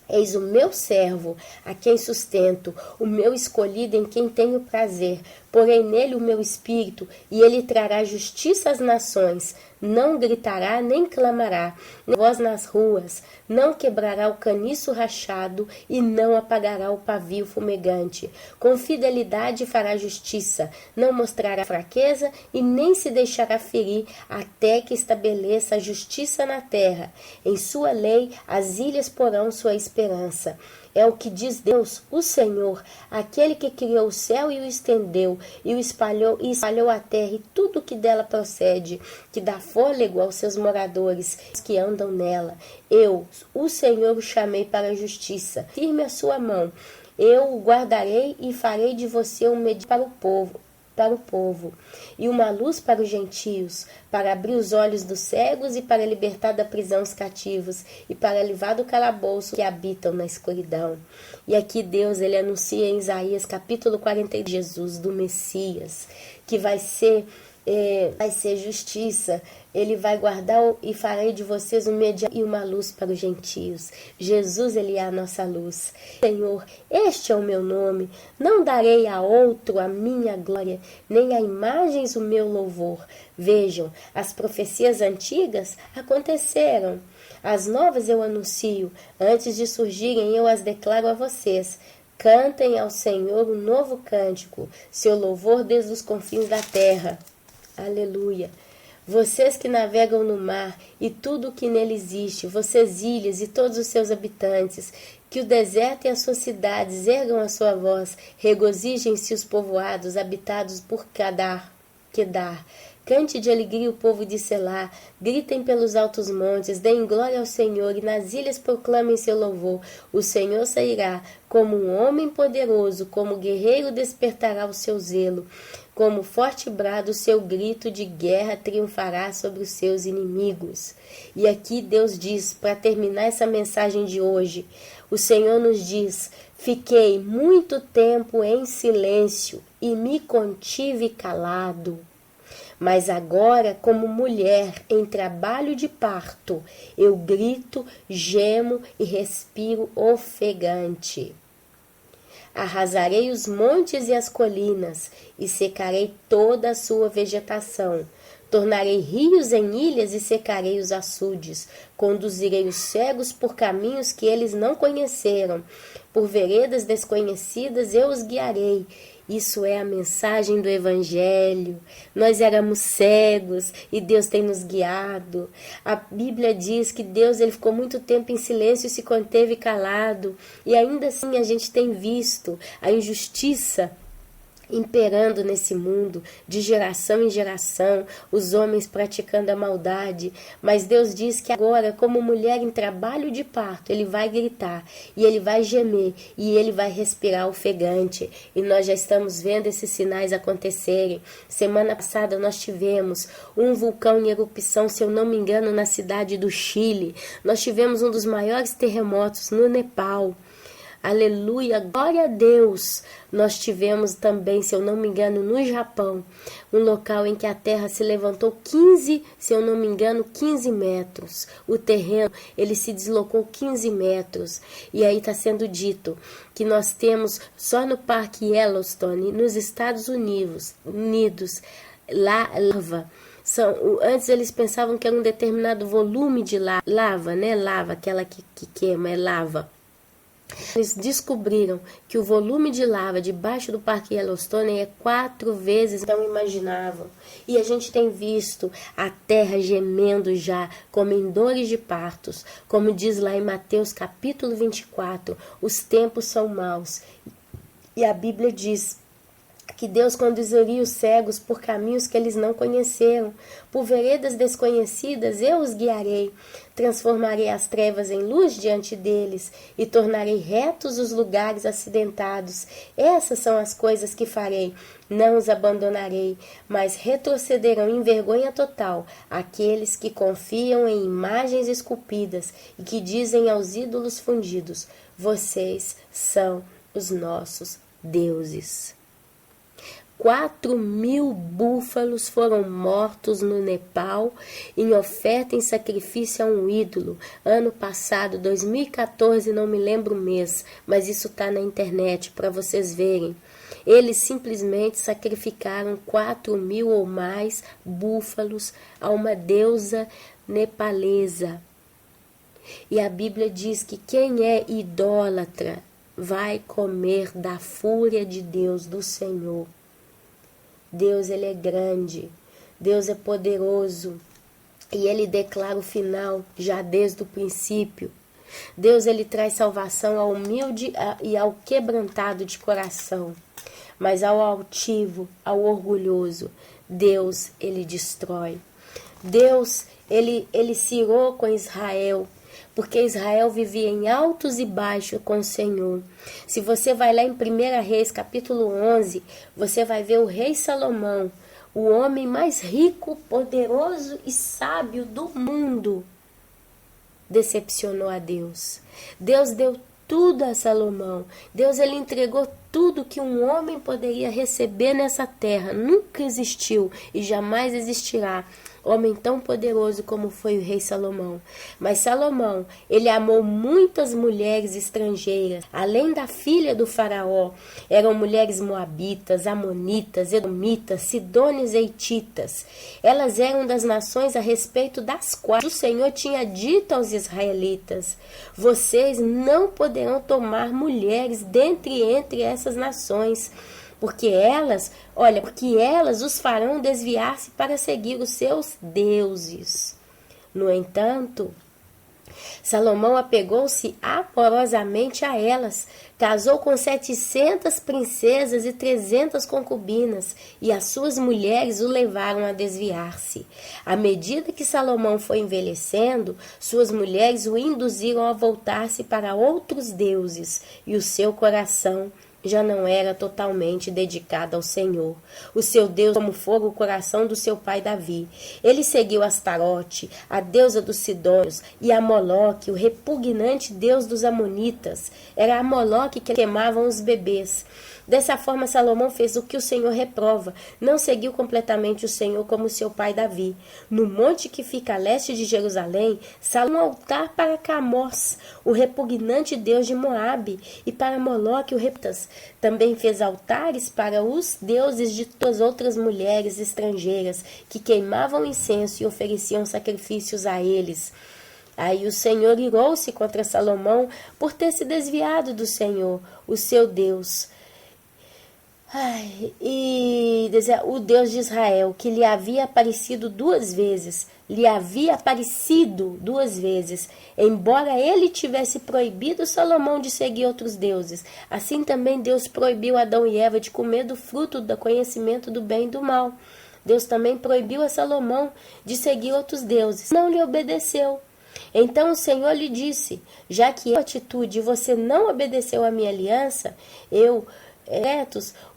eis o meu servo, a quem sustento, o meu escolhido em quem tenho prazer. Porém nele o meu espírito, e ele trará justiça às nações. Não gritará nem clamará, nem voz nas ruas, não quebrará o caniço rachado e não apagará o pavio fumegante. Com fidelidade fará justiça, não mostrará fraqueza e nem se deixará ferir, até que estabeleça a justiça na terra. Em sua lei as ilhas porão sua esperança. É o que diz Deus, o Senhor, aquele que criou o céu e o estendeu, e espalhou a terra e tudo que dela procede, que dá fôlego aos seus moradores que andam nela. Eu, o Senhor, o chamei para a justiça. Firme a sua mão. Eu o guardarei e farei de você um medidor para o povo, e uma luz para os gentios, para abrir os olhos dos cegos e para libertar da prisão os cativos, e para livrar do calabouço que habitam na escuridão. E aqui Deus, ele anuncia em Isaías capítulo 40, Jesus, do Messias, que vai ser justiça. Ele vai guardar e farei de vocês um mediador e uma luz para os gentios. Jesus, ele é a nossa luz. Senhor, este é o meu nome. Não darei a outro a minha glória, nem a imagens o meu louvor. Vejam, as profecias antigas aconteceram. As novas eu anuncio. Antes de surgirem, eu as declaro a vocês. Cantem ao Senhor um novo cântico, seu louvor desde os confins da terra. Aleluia. Vocês que navegam no mar e tudo o que nele existe, vocês ilhas e todos os seus habitantes, que o deserto e as suas cidades ergam a sua voz, regozijem-se os povoados habitados por Kedar. Cante de alegria o povo de Selá, gritem pelos altos montes, deem glória ao Senhor e nas ilhas proclamem seu louvor. O Senhor sairá como um homem poderoso, como guerreiro despertará o seu zelo. Como forte brado, o seu grito de guerra triunfará sobre os seus inimigos. E aqui Deus diz, para terminar essa mensagem de hoje, o Senhor nos diz: fiquei muito tempo em silêncio e me contive calado. Mas agora, como mulher em trabalho de parto, eu grito, gemo e respiro ofegante. Arrasarei os montes e as colinas, e secarei toda a sua vegetação. Tornarei rios em ilhas e secarei os açudes. Conduzirei os cegos por caminhos que eles não conheceram. Por veredas desconhecidas eu os guiarei. Isso é a mensagem do Evangelho. Nós éramos cegos e Deus tem nos guiado. A Bíblia diz que Deus ele ficou muito tempo em silêncio e se conteve calado. E ainda assim a gente tem visto a injustiça imperando nesse mundo, de geração em geração, os homens praticando a maldade. Mas Deus diz que agora, como mulher em trabalho de parto, ele vai gritar, e ele vai gemer, e ele vai respirar ofegante. E nós já estamos vendo esses sinais acontecerem. Semana passada nós tivemos um vulcão em erupção, se eu não me engano, na cidade do Chile. Nós tivemos um dos maiores terremotos no Nepal. Aleluia, glória a Deus. Nós tivemos também, se eu não me engano, no Japão, um local em que a terra se levantou 15, se eu não me engano, 15 metros. O terreno, ele se deslocou 15 metros. E aí está sendo dito que nós temos só no Parque Yellowstone, nos Estados Unidos, lava. Antes eles pensavam que era um determinado volume de lava, né? Lava, aquela que queima, é lava. Eles descobriram que o volume de lava debaixo do Parque Yellowstone é 4 vezes tão imaginavam. E a gente tem visto a terra gemendo já, como em dores de partos. Como diz lá em Mateus capítulo 24, os tempos são maus. E a Bíblia diz que Deus conduziria os cegos por caminhos que eles não conheceram. Por veredas desconhecidas eu os guiarei. Transformarei as trevas em luz diante deles e tornarei retos os lugares acidentados. Essas são as coisas que farei. Não os abandonarei, mas retrocederão em vergonha total aqueles que confiam em imagens esculpidas e que dizem aos ídolos fundidos: vocês são os nossos deuses. 4.000 búfalos foram mortos no Nepal em oferta em sacrifício a um ídolo. Ano passado, 2014, não me lembro o mês, mas isso está na internet para vocês verem. Eles simplesmente sacrificaram 4.000 ou mais búfalos a uma deusa nepalesa. E a Bíblia diz que quem é idólatra vai comer da fúria de Deus, do Senhor. Deus, ele é grande, Deus é poderoso e ele declara o final já desde o princípio. Deus, ele traz salvação ao humilde e ao quebrantado de coração, mas ao altivo, ao orgulhoso, Deus, ele destrói. Deus, ele se irou com Israel, porque Israel vivia em altos e baixos com o Senhor. Se você vai lá em 1 Reis, capítulo 11, você vai ver o rei Salomão, o homem mais rico, poderoso e sábio do mundo, decepcionou a Deus. Deus deu tudo a Salomão. Deus ele entregou tudo que um homem poderia receber nessa terra. Nunca existiu e jamais existirá homem tão poderoso como foi o rei Salomão. Mas Salomão, ele amou muitas mulheres estrangeiras, além da filha do faraó. Eram mulheres moabitas, amonitas, edomitas, sidônias e hititas. Elas eram das nações a respeito das quais o Senhor tinha dito aos israelitas: vocês não poderão tomar mulheres entre essas nações, porque elas os farão desviar-se para seguir os seus deuses. No entanto, Salomão apegou-se amorosamente a elas, casou com 700 princesas e 300 concubinas, e as suas mulheres o levaram a desviar-se. À medida que Salomão foi envelhecendo, suas mulheres o induziram a voltar-se para outros deuses, e o seu coração já não era totalmente dedicado ao Senhor, o seu Deus, como fora o coração do seu pai Davi. Ele seguiu Astarote, a deusa dos Sidônios, e a Moloque, o repugnante deus dos Amonitas. Era a Moloque que queimavam os bebês. Dessa forma, Salomão fez o que o Senhor reprova. Não seguiu completamente o Senhor como seu pai Davi. No monte que fica a leste de Jerusalém, Salomão um altar para Camós, o repugnante deus de Moabe, e para Moloque, o reptas. Também fez altares para os deuses de todas as outras mulheres estrangeiras, que queimavam incenso e ofereciam sacrifícios a eles. Aí o Senhor irou-se contra Salomão por ter se desviado do Senhor, o seu Deus. O Deus de Israel, que lhe havia aparecido duas vezes, embora ele tivesse proibido Salomão de seguir outros deuses. Assim também Deus proibiu Adão e Eva de comer do fruto do conhecimento do bem e do mal. Deus também proibiu a Salomão de seguir outros deuses. Não lhe obedeceu. Então o Senhor lhe disse: já que a atitude você não obedeceu à minha aliança,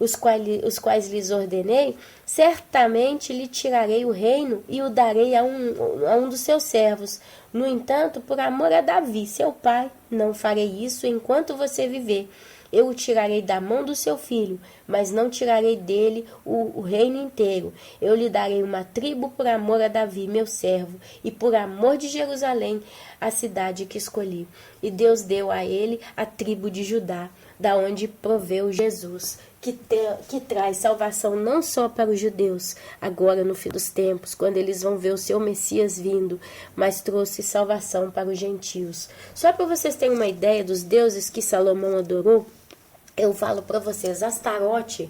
os quais lhes ordenei, certamente lhe tirarei o reino e o darei a um dos seus servos. No entanto, por amor a Davi, seu pai, não farei isso enquanto você viver. Eu o tirarei da mão do seu filho, mas não tirarei dele o reino inteiro. Eu lhe darei uma tribo por amor a Davi, meu servo, e por amor de Jerusalém, a cidade que escolhi. E Deus deu a ele a tribo de Judá, da onde proveu Jesus, que traz salvação não só para os judeus, agora no fim dos tempos, quando eles vão ver o seu Messias vindo, mas trouxe salvação para os gentios. Só para vocês terem uma ideia dos deuses que Salomão adorou, eu falo para vocês: Astarote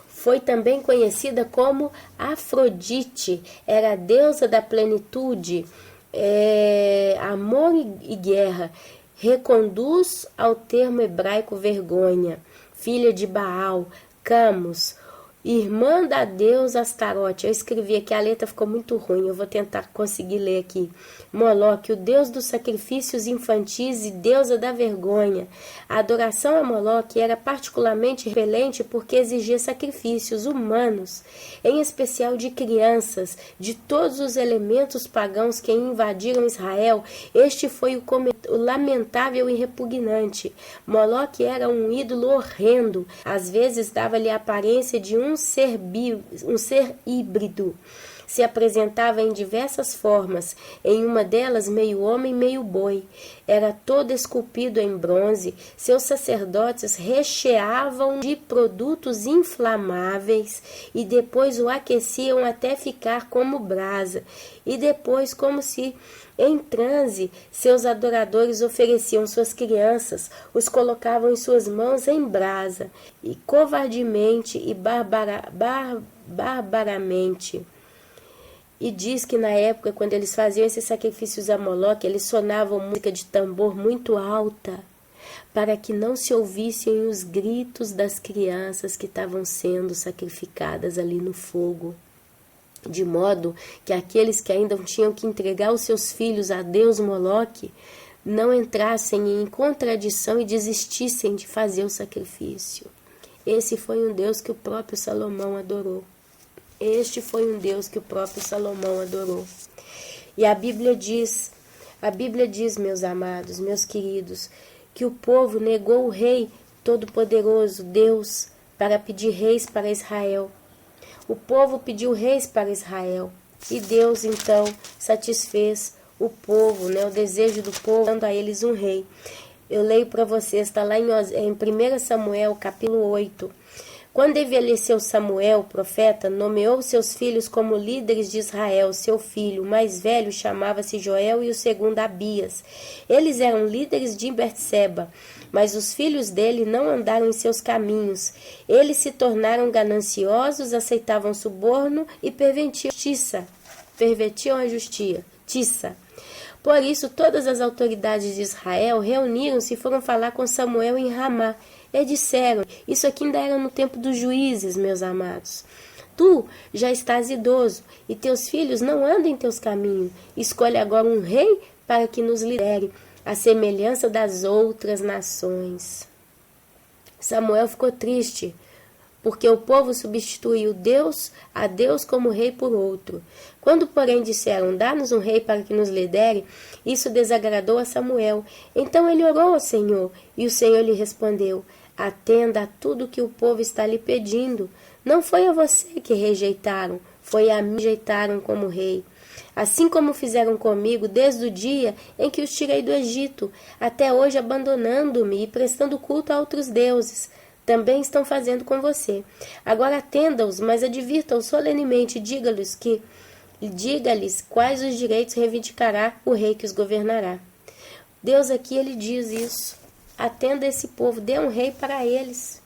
foi também conhecida como Afrodite, era a deusa da plenitude, amor e guerra. Reconduz ao termo hebraico vergonha, filha de Baal, Camus, irmã da deusa Astarote. Eu escrevi aqui, a letra ficou muito ruim, eu vou tentar conseguir ler aqui. Moloque, o deus dos sacrifícios infantis e deusa da vergonha. A adoração a Moloque era particularmente repelente porque exigia sacrifícios humanos, em especial de crianças, de todos os elementos pagãos que invadiram Israel. Este foi o lamentável e repugnante. Moloque era um ídolo horrendo, às vezes dava-lhe a aparência de um ser híbrido. Se apresentava em diversas formas, em uma delas meio homem, meio boi. Era todo esculpido em bronze. Seus sacerdotes recheavam de produtos inflamáveis e depois o aqueciam até ficar como brasa. E depois, como se em transe, seus adoradores ofereciam suas crianças, os colocavam em suas mãos em brasa, e covardemente e barbaramente. E diz que na época, quando eles faziam esses sacrifícios a Moloque, eles sonavam música de tambor muito alta, para que não se ouvissem os gritos das crianças que estavam sendo sacrificadas ali no fogo. De modo que aqueles que ainda tinham que entregar os seus filhos a Deus Moloque não entrassem em contradição e desistissem de fazer o sacrifício. Esse foi um Deus que o próprio Salomão adorou. Este foi um Deus que o próprio Salomão adorou. E a Bíblia diz, meus amados, meus queridos, que o povo negou o Rei Todo-Poderoso, Deus, para pedir reis para Israel. O povo pediu reis para Israel. E Deus, então, satisfez o povo, o desejo do povo, dando a eles um rei. Eu leio para vocês, está lá em 1 Samuel, capítulo 8. Quando envelheceu Samuel, o profeta, nomeou seus filhos como líderes de Israel. Seu filho, o mais velho, chamava-se Joel e o segundo Abias. Eles eram líderes de Berseba, mas os filhos dele não andaram em seus caminhos. Eles se tornaram gananciosos, aceitavam suborno e pervertiam a justiça. Por isso, todas as autoridades de Israel reuniram-se e foram falar com Samuel em Ramá. E disseram, isso aqui ainda era no tempo dos juízes, meus amados. Tu já estás idoso, e teus filhos não andam em teus caminhos. Escolhe agora um rei para que nos lidere, à semelhança das outras nações. Samuel ficou triste, porque o povo substituiu a Deus como rei por outro. Quando, porém, disseram, dá-nos um rei para que nos lidere, isso desagradou a Samuel. Então ele orou ao Senhor, e o Senhor lhe respondeu, atenda a tudo que o povo está lhe pedindo. Não foi a você que rejeitaram, foi a mim que rejeitaram como rei. Assim como fizeram comigo desde o dia em que os tirei do Egito, até hoje abandonando-me e prestando culto a outros deuses. Também estão fazendo com você. Agora atenda-os, mas advirta-os solenemente, diga-lhes quais os direitos reivindicará o rei que os governará. Deus aqui, ele diz isso. Atenda esse povo, dê um rei para eles.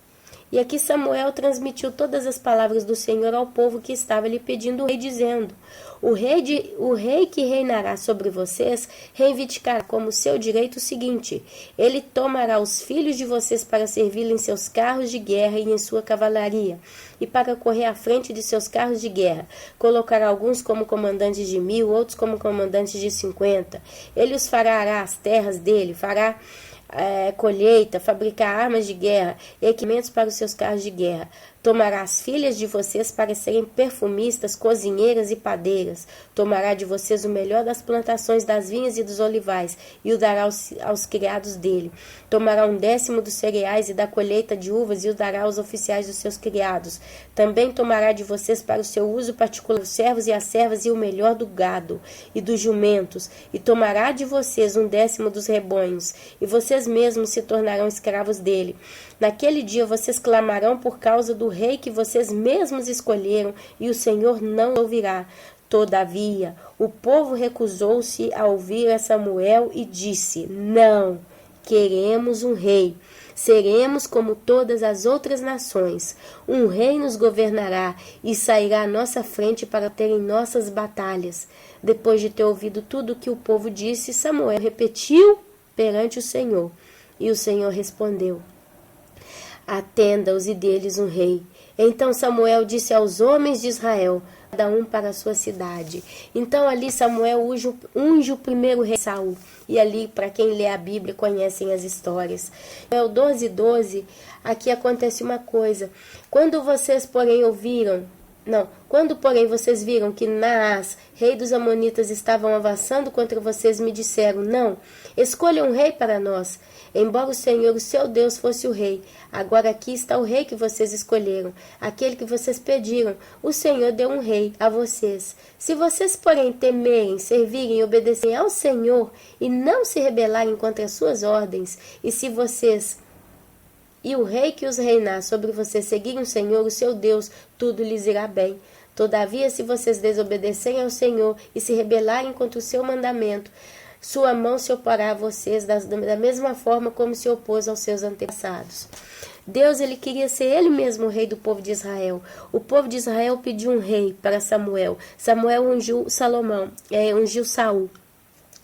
E aqui Samuel transmitiu todas as palavras do Senhor ao povo que estava lhe pedindo o rei, dizendo, o rei que reinará sobre vocês reivindicará como seu direito o seguinte, ele tomará os filhos de vocês para servi-lo em seus carros de guerra e em sua cavalaria, e para correr à frente de seus carros de guerra. Colocará alguns como comandantes de 1000, outros como comandantes de 50. Ele os fará arar as terras dele, fará colheita, fabricar armas de guerra, equipamentos para os seus carros de guerra. Tomará as filhas de vocês para serem perfumistas, cozinheiras e padeiras. Tomará de vocês o melhor das plantações das vinhas e dos olivais, e o dará aos criados dele. Tomará 1/10 dos cereais e da colheita de uvas, e o dará aos oficiais dos seus criados. Também tomará de vocês para o seu uso particular os servos e as servas e o melhor do gado e dos jumentos, e tomará de vocês 1/10 dos rebanhos, e vocês mesmos se tornarão escravos dele. Naquele dia vocês clamarão por causa do rei que vocês mesmos escolheram, e o Senhor não ouvirá. Todavia, o povo recusou-se a ouvir a Samuel e disse, não, queremos um rei. Seremos como todas as outras nações. Um rei nos governará e sairá à nossa frente para ter em nossas batalhas. Depois de ter ouvido tudo o que o povo disse, Samuel repetiu perante o Senhor. E o Senhor respondeu, atenda-os e dê-lhes um rei. Então Samuel disse aos homens de Israel, cada um para a sua cidade. Então ali Samuel unge o primeiro rei Saul. E ali, para quem lê a Bíblia, conhecem as histórias. Samuel 12:12, aqui acontece uma coisa. Quando, porém, vocês viram que Naás, rei dos Amonitas, estavam avançando contra vocês, me disseram, não, escolha um rei para nós. Embora o Senhor, o seu Deus, fosse o rei. Agora aqui está o rei que vocês escolheram, aquele que vocês pediram. O Senhor deu um rei a vocês. Se vocês, porém, temerem, servirem e obedecerem ao Senhor e não se rebelarem contra as suas ordens, e se vocês e o rei que os reinar sobre vocês seguirem o Senhor, o seu Deus, tudo lhes irá bem. Todavia, se vocês desobedecerem ao Senhor e se rebelarem contra o seu mandamento, sua mão se oporá a vocês da mesma forma como se opôs aos seus antepassados. Deus, ele queria ser ele mesmo o rei do povo de Israel. O povo de Israel pediu um rei para Samuel. Samuel ungiu Saul.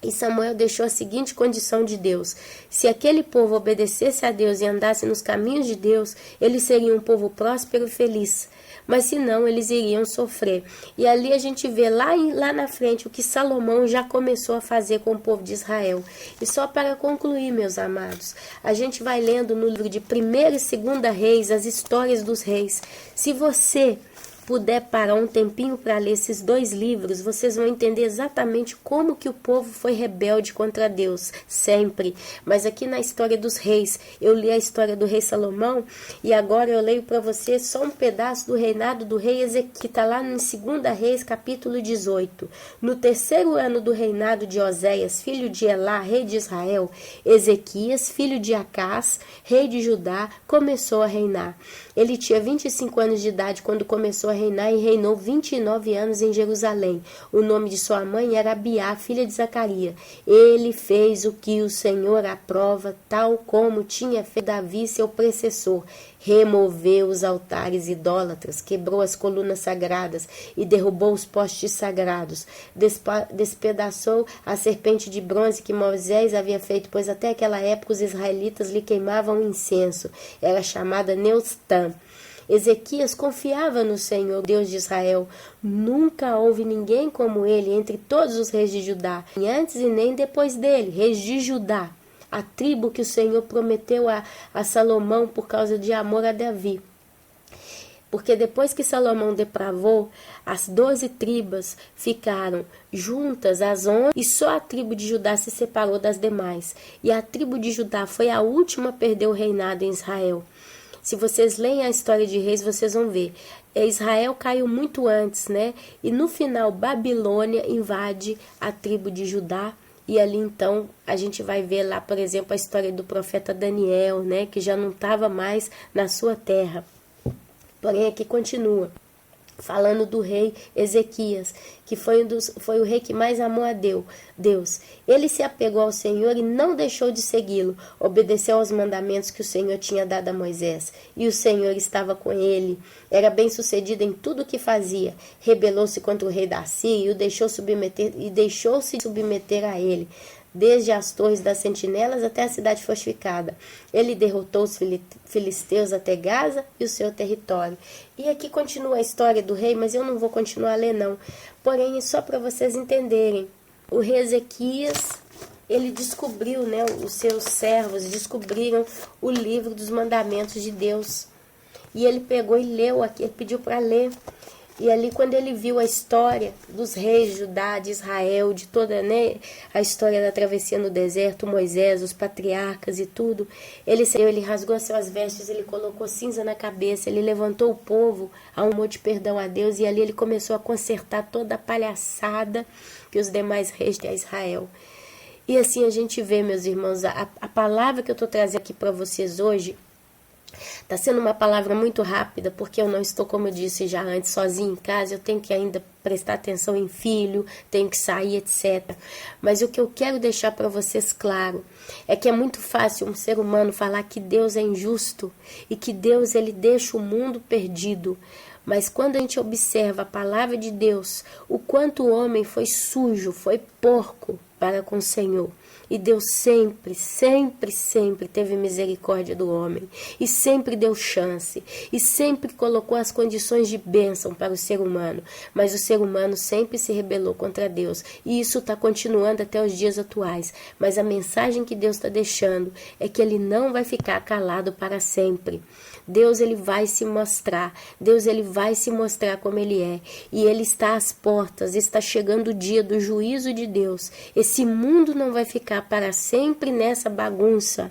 E Samuel deixou a seguinte condição de Deus. Se aquele povo obedecesse a Deus e andasse nos caminhos de Deus, ele seria um povo próspero e feliz. mas senão eles iriam sofrer. E ali a gente vê lá na frente o que Salomão já começou a fazer com o povo de Israel. E só para concluir, meus amados, a gente vai lendo no livro de 1ª e 2ª Reis as histórias dos reis. Se você puder parar um tempinho para ler esses 2 livros, vocês vão entender exatamente como que o povo foi rebelde contra Deus, sempre. Mas aqui na história dos reis, eu li a história do rei Salomão, e agora eu leio para vocês só um pedaço do reinado do rei Ezequias, que está lá em 2ª Reis, capítulo 18. No 3º ano do reinado de Oséias, filho de Elá, rei de Israel, Ezequias, filho de Acás, rei de Judá, começou a reinar. Ele tinha 25 anos de idade quando começou a reinar e reinou 29 anos em Jerusalém. O nome de sua mãe era Abiá, filha de Zacarias. Ele fez o que o Senhor aprova, tal como tinha feito Davi, seu predecessor. Removeu os altares idólatras, quebrou as colunas sagradas e derrubou os postes sagrados. Despedaçou a serpente de bronze que Moisés havia feito, pois até aquela época os israelitas lhe queimavam incenso. Era chamada Neustã. Ezequias confiava no Senhor, Deus de Israel. Nunca houve ninguém como ele entre todos os reis de Judá, nem antes e nem depois dele, reis de Judá, a tribo que o Senhor prometeu a Salomão por causa de amor a Davi. Porque depois que Salomão depravou, as 12 tribos ficaram juntas, as 11, e só a tribo de Judá se separou das demais. E a tribo de Judá foi a última a perder o reinado em Israel. Se vocês leem a história de reis, vocês vão ver. Israel caiu muito antes, né? E no final, Babilônia invade a tribo de Judá. E ali então a gente vai ver lá, por exemplo, a história do profeta Daniel, né? Que já não estava mais na sua terra. Porém, aqui continua. Falando do rei Ezequias, que foi o rei que mais amou a Deus. Ele se apegou ao Senhor e não deixou de segui-lo. Obedeceu aos mandamentos que o Senhor tinha dado a Moisés. E o Senhor estava com ele. Era bem sucedido em tudo o que fazia. Rebelou-se contra o rei da Síria e deixou-se submeter a ele, desde as torres das sentinelas até a cidade fortificada. Ele derrotou os filisteus até Gaza e o seu território. E aqui continua a história do rei, mas eu não vou continuar a ler não. Porém, só para vocês entenderem, o rei Ezequias, ele descobriu, né, os seus servos descobriram o livro dos mandamentos de Deus. E ele pegou e leu aqui, ele pediu para ler. E ali, quando ele viu a história dos reis de Judá, de Israel, de toda, né, a história da travessia no deserto, Moisés, os patriarcas e tudo, ele rasgou suas vestes, ele colocou cinza na cabeça, ele levantou o povo a um monte de perdão a Deus, e ali ele começou a consertar toda a palhaçada que os demais reis de Israel. E assim a gente vê, meus irmãos, a palavra que eu estou trazendo aqui para vocês hoje, está sendo uma palavra muito rápida, porque eu não estou, como eu disse já antes, sozinha em casa, eu tenho que ainda prestar atenção em filho, tenho que sair, etc. Mas o que eu quero deixar para vocês claro é que é muito fácil um ser humano falar que Deus é injusto e que Deus ele deixa o mundo perdido. Mas quando a gente observa a palavra de Deus, o quanto o homem foi sujo, foi porco para com o Senhor. E Deus sempre, sempre, sempre teve misericórdia do homem. E sempre deu chance. E sempre colocou as condições de bênção para o ser humano. Mas o ser humano sempre se rebelou contra Deus. E isso está continuando até os dias atuais. Mas a mensagem que Deus está deixando é que Ele não vai ficar calado para sempre. Deus ele vai se mostrar. Deus ele vai se mostrar como Ele é. E Ele está às portas. Está chegando o dia do juízo de Deus. Esse mundo não vai ficar para sempre nessa bagunça.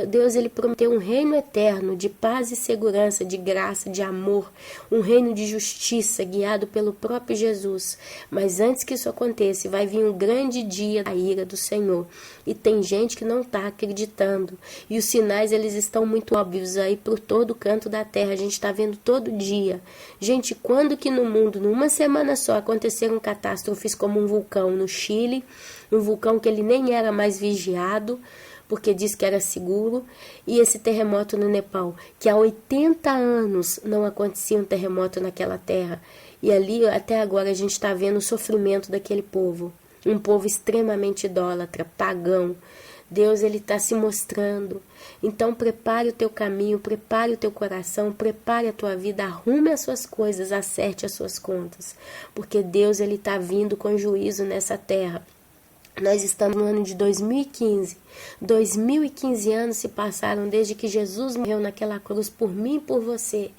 Deus ele prometeu um reino eterno de paz e segurança, de graça, de amor, um reino de justiça guiado pelo próprio Jesus. Mas antes que isso aconteça, vai vir um grande dia da ira do Senhor. E tem gente que não está acreditando. E os sinais eles estão muito óbvios aí por todo o canto da terra. A gente está vendo todo dia. Gente, quando que no mundo, numa semana só, aconteceram catástrofes como um vulcão no Chile, um vulcão que ele nem era mais vigiado, porque disse que era seguro, e esse terremoto no Nepal, que há 80 anos não acontecia um terremoto naquela terra, e ali até agora a gente está vendo o sofrimento daquele povo, um povo extremamente idólatra, pagão. Deus, Ele está se mostrando. Então prepare o teu caminho, prepare o teu coração, prepare a tua vida, arrume as suas coisas, acerte as suas contas. Porque Deus, Ele está vindo com juízo nessa terra. Nós estamos no ano de 2015. 2015 anos se passaram desde que Jesus morreu naquela cruz por mim e por você.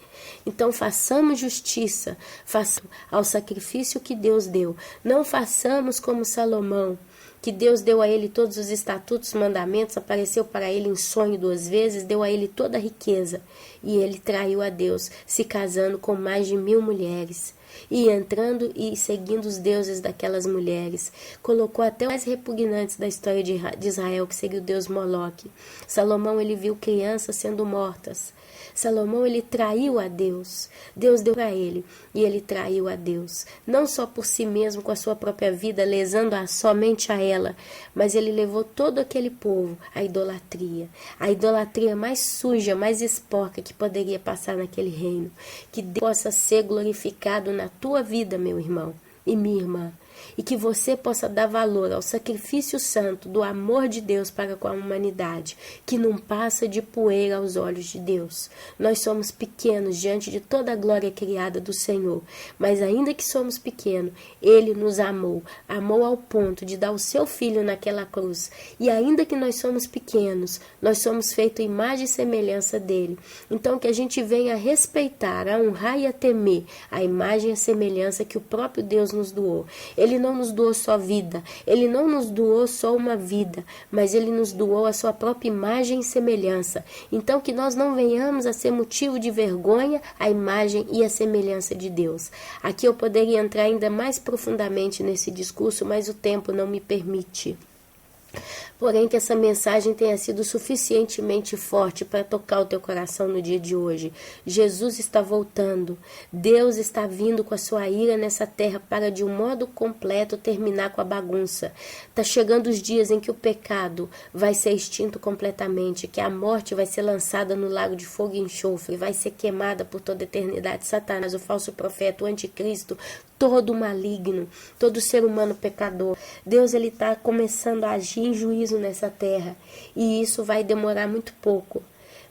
Então façamos justiça, façamos ao sacrifício que Deus deu. Não façamos como Salomão, que Deus deu a ele todos os estatutos, mandamentos, apareceu para ele em sonho 2 vezes, deu a ele toda a riqueza. E ele traiu a Deus, se casando com mais de 1000 mulheres. E entrando e seguindo os deuses daquelas mulheres. Colocou até os mais repugnantes da história de Israel, que seria o deus Moloque. Salomão, ele viu crianças sendo mortas. Salomão, ele traiu a Deus. Deus deu para ele e ele traiu a Deus. Não só por si mesmo, com a sua própria vida, lesando somente a ela, mas ele levou todo aquele povo à idolatria. A idolatria mais suja, mais esporca que poderia passar naquele reino. Que Deus possa ser glorificado na tua vida, meu irmão e minha irmã. E que você possa dar valor ao sacrifício santo do amor de Deus para com a humanidade, que não passa de poeira aos olhos de Deus. Nós somos pequenos diante de toda a glória criada do Senhor, mas ainda que somos pequenos, Ele nos amou ao ponto de dar o seu Filho naquela cruz. E ainda que nós somos pequenos, nós somos feitos imagem e semelhança dEle. Então que a gente venha a respeitar, a honrar e a temer a imagem e a semelhança que o próprio Deus nos doou. Ele não nos doou só vida, Ele não nos doou só uma vida, mas Ele nos doou a sua própria imagem e semelhança. Então que nós não venhamos a ser motivo de vergonha a imagem e a semelhança de Deus. Aqui eu poderia entrar ainda mais profundamente nesse discurso, mas o tempo não me permite. Porém, que essa mensagem tenha sido suficientemente forte para tocar o teu coração no dia de hoje. Jesus está voltando. Deus está vindo com a sua ira nessa terra para, de um modo completo, terminar com a bagunça. Está chegando os dias em que o pecado vai ser extinto completamente, que a morte vai ser lançada no lago de fogo e enxofre, vai ser queimada por toda a eternidade. Satanás, o falso profeta, o anticristo, todo maligno, todo ser humano pecador. Deus, ele está começando a agir em juízo nessa terra, e isso vai demorar muito pouco.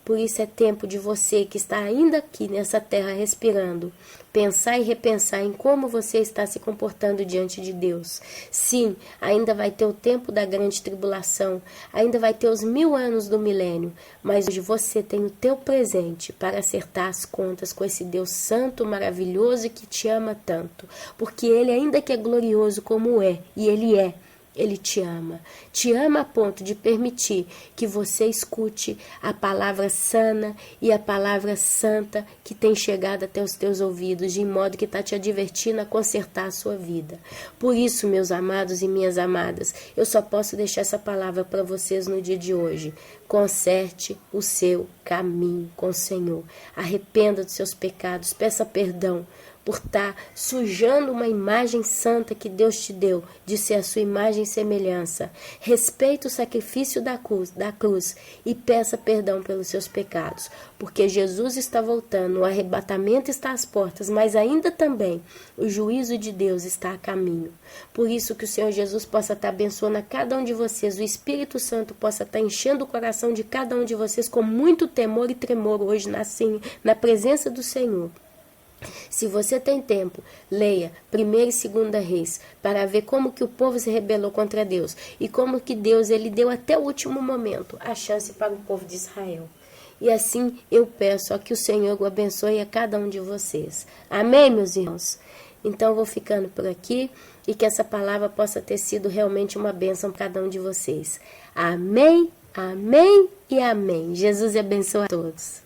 Por isso é tempo de você que está ainda aqui nessa terra respirando, pensar e repensar em como você está se comportando diante de Deus. Sim, ainda vai ter o tempo da grande tribulação, ainda vai ter os 1000 anos do milênio, mas hoje você tem o teu presente para acertar as contas com esse Deus santo, maravilhoso e que te ama tanto, porque Ele, ainda que é glorioso como é, e Ele te ama a ponto de permitir que você escute a palavra sana e a palavra santa que tem chegado até os teus ouvidos, de modo que está te advertindo a consertar a sua vida. Por isso, meus amados e minhas amadas, eu só posso deixar essa palavra para vocês no dia de hoje. Conserte o seu caminho com o Senhor. Arrependa dos seus pecados, peça perdão por estar sujando uma imagem santa que Deus te deu, de ser a sua imagem e semelhança. Respeite o sacrifício da cruz e peça perdão pelos seus pecados, porque Jesus está voltando, o arrebatamento está às portas, mas ainda também o juízo de Deus está a caminho. Por isso que o Senhor Jesus possa estar abençoando a cada um de vocês, o Espírito Santo possa estar enchendo o coração de cada um de vocês com muito temor e tremor hoje na presença do Senhor. Se você tem tempo, leia 1ª e 2ª Reis, para ver como que o povo se rebelou contra Deus e como que Deus, ele deu até o último momento a chance para o povo de Israel. E assim eu peço a que o Senhor o abençoe a cada um de vocês. Amém, meus irmãos? Então eu vou ficando por aqui e que essa palavra possa ter sido realmente uma bênção para cada um de vocês. Amém, amém e amém. Jesus abençoe a todos.